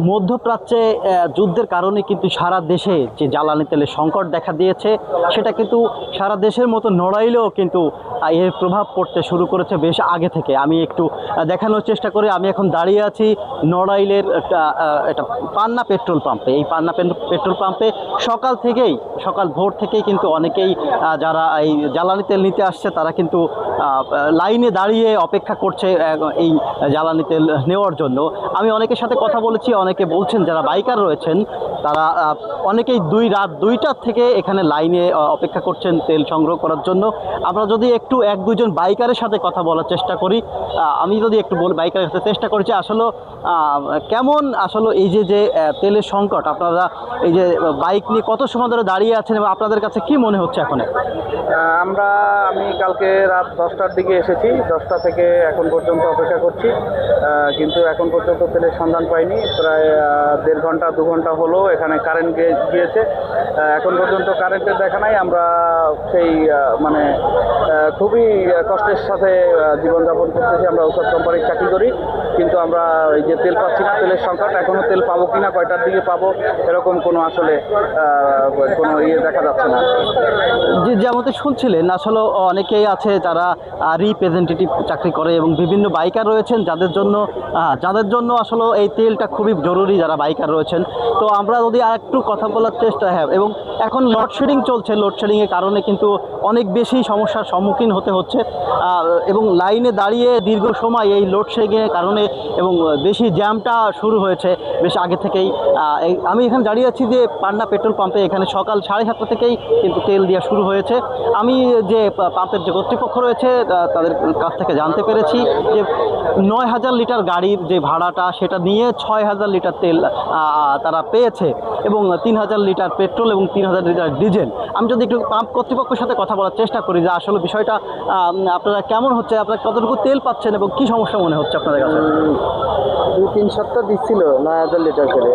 মধ্যপ্রাচ্যে যুদ্ধের কারণে কিন্তু সারা দেশে যে জ্বালানি তেলের সংকট দেখা দিয়েছে, সেটা কিন্তু সারা দেশের মতো নড়াইলেও কিন্তু এর প্রভাব পড়তে শুরু করেছে বেশ আগে থেকে। আমি একটু দেখানোর চেষ্টা করি। আমি এখন দাঁড়িয়ে আছি নড়াইলের এটা পান্না পেট্রোল পাম্পে। এই পান্না পেট্রোল পাম্পে সকাল ভোর থেকেই কিন্তু অনেকেই যারা এই জ্বালানি তেল নিতে আসছে তারা কিন্তু লাইনে দাঁড়িয়ে অপেক্ষা করছে এই জ্বালানি তেল নেওয়ার জন্য। আমি অনেকের সাথে কথা বলেছি, অনেকে বলছেন যারা বাইকার রয়েছেন তারা অনেকেই রাত 2টা থেকে এখানে লাইনে অপেক্ষা করছেন তেল সংগ্রহ করার জন্য। আমরা যদি একটু 1-2 জন বাইকারের সাথে কথা বলার চেষ্টা করি, আমি যদি একটু বাইকারের সাথে চেষ্টা করেছি আসলে কেমন আসলে এই যে তেলের সংকট, আপনারা এই যে বাইক নিয়ে কত সময় ধরে দাঁড়িয়ে আছেন এবং আপনাদের কাছে কি মনে হচ্ছে এখন? আমি কালকে রাত 10টার দিকে এসেছি, 10টা থেকে এখন পর্যন্ত অপেক্ষা করছি, কিন্তু এখন পর্যন্ত তেলের সন্ধান পাইনি। প্রায় 1.5 ঘন্টা 2 ঘন্টা হলো এখানে কারেন্ট গিয়েছে, এখন পর্যন্ত কারেন্টের দেখা নাই। আমরা সেই খুবই কষ্টের সাথে জীবনযাপন করতেছি। আমরা ঔষধ কোম্পানির চাকরি করি, কিন্তু আমরা এই যে তেল পাচ্ছি না, তেলের সংকট, এখনও তেল পাবো কিনা, কয়টার দিকে পাবো, এরকম কোনো আসলে কোনো দেখা যাচ্ছে না। যেমন শুনছিলেন আসলে অনেকেই আছে যারা রিপ্রেজেন্টেটিভ চাকরি করে এবং বিভিন্ন বাইকার রয়েছেন যাদের জন্য আসলে এই তেলটা খুবই জরুরি, যারা বাইকার রয়েছেন। তো আমরা যদি আর একটু কথা বলার চেষ্টা এবং এখন লোডশেডিং চলছে, লোডশেডিংয়ের কারণে কিন্তু অনেক বেশি সমস্যার সম্মুখীন হতে হচ্ছে এবং লাইনে দাঁড়িয়ে দীর্ঘ সময় এই লোডশেডিংয়ের কারণে এবং বেশি জ্যামটা শুরু হয়েছে বেশ আগে থেকেই। আমি এখানে দাঁড়িয়ে আছি যে পান্না পেট্রোল পাম্পে, এখানে সকাল 7:30 থেকেই কিন্তু তেল দেওয়া শুরু হয়েছে। আমি যে পাম্পের যে কর্তৃপক্ষ রয়েছে তাদের কাছ থেকে জানতে পেরেছি যে 9,000 লিটার গাড়ির যে ভাড়াটা সেটা নিয়ে 6,000 লিটার তেল তারা পেয়েছে এবং 3,000 লিটার পেট্রোল এবং 3,000 লিটার ডিজেল। আমি যদি একটু পাম্প কর্তৃপক্ষের সাথে কথা বলার চেষ্টা করি যে আসলে বিষয়টা আপনারা কেমন হচ্ছে, আপনারা কতটুকু তেল পাচ্ছেন এবং কী সমস্যা মনে হচ্ছে আপনাদের কাছে? 2-3 সপ্তাহ দিচ্ছিল 9,000 লিটার করে,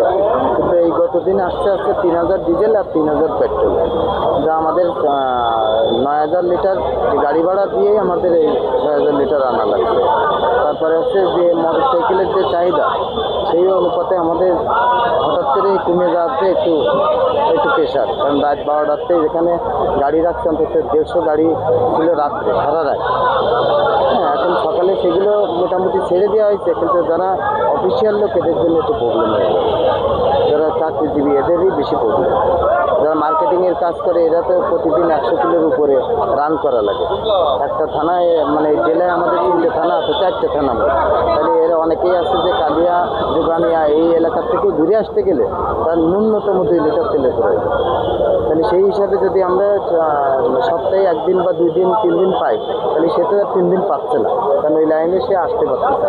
কিন্তু এই গতদিন আসতে 3,000 ডিজেল আর 3,000 পেট্রোল, যা আমাদের 9,000 লিটার গাড়ি ভাড়া দিয়েই আমাদের এই 6,000 লিটার আনা লাগছে। তারপরে হচ্ছে যে মোটর সাইকেলের যে চাহিদা, সেই অনুপাতে আমাদের হঠাৎ করে কমে যাচ্ছে একটু প্রেশার। কারণ রাত 12টাতে যেখানে গাড়ি রাখছে অন্তত 150 গাড়ি ছিল রাত্রে, সারা রাত। হ্যাঁ, এখন সকালে সেগুলো মোটামুটি ছেড়ে দেওয়া হয়েছে, কিন্তু যারা অফিসিয়াল লোক এদের জন্য একটু প্রবলেম হয়ে গেছে। যারা চাকরিজীবী এদেরই বেশি প্রবলেম। যারা মার্কেটিংয়ের কাজ করে এরা তো প্রতিদিন 100 কিলোর উপরে রান করা লাগে। একটা থানায় জেলায় আমাদের 3টে থানা আছে, 4টে থানা। তাহলে এরা অনেকেই আছে যে কালিয়া, যোগানিয়া এই এলাকার থেকে ঘুরে আসতে গেলে তার ন্যূনতম 2 লিটার তেলের প্রয়োজন। তাহলে সেই হিসাবে যদি আমরা সপ্তাহে 1 দিন বা 2 দিন 3 দিন পাই, তাহলে সে তো 3 দিন পাচ্ছে না, কারণ ওই লাইনে সে আসতে পারছে না।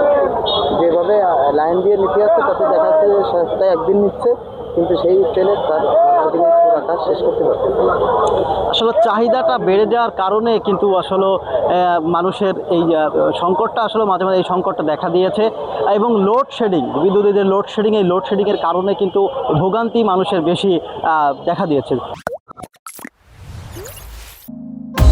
যেভাবে লাইন দিয়ে নিতে যাচ্ছে তাতে দেখা যাচ্ছে যে সপ্তাহে 1 দিন নিচ্ছে, কিন্তু সেই তেলের তার মার্কেটিংয়ের পুরো কাজ শেষ করতে পারছে। আসলে চাহিদাটা বেড়ে যাওয়ার কারণে কিন্তু আসলে মানুষের এই সংকটটা আসলে মাঝে মাঝে এই সংকটটা দেখা দিয়েছে এবং লোডশেডিং, বিদ্যুতের লোডশেডিংয়ের কারণে কিন্তু ভোগান্তি মানুষের বেশি দেখা দিয়েছে।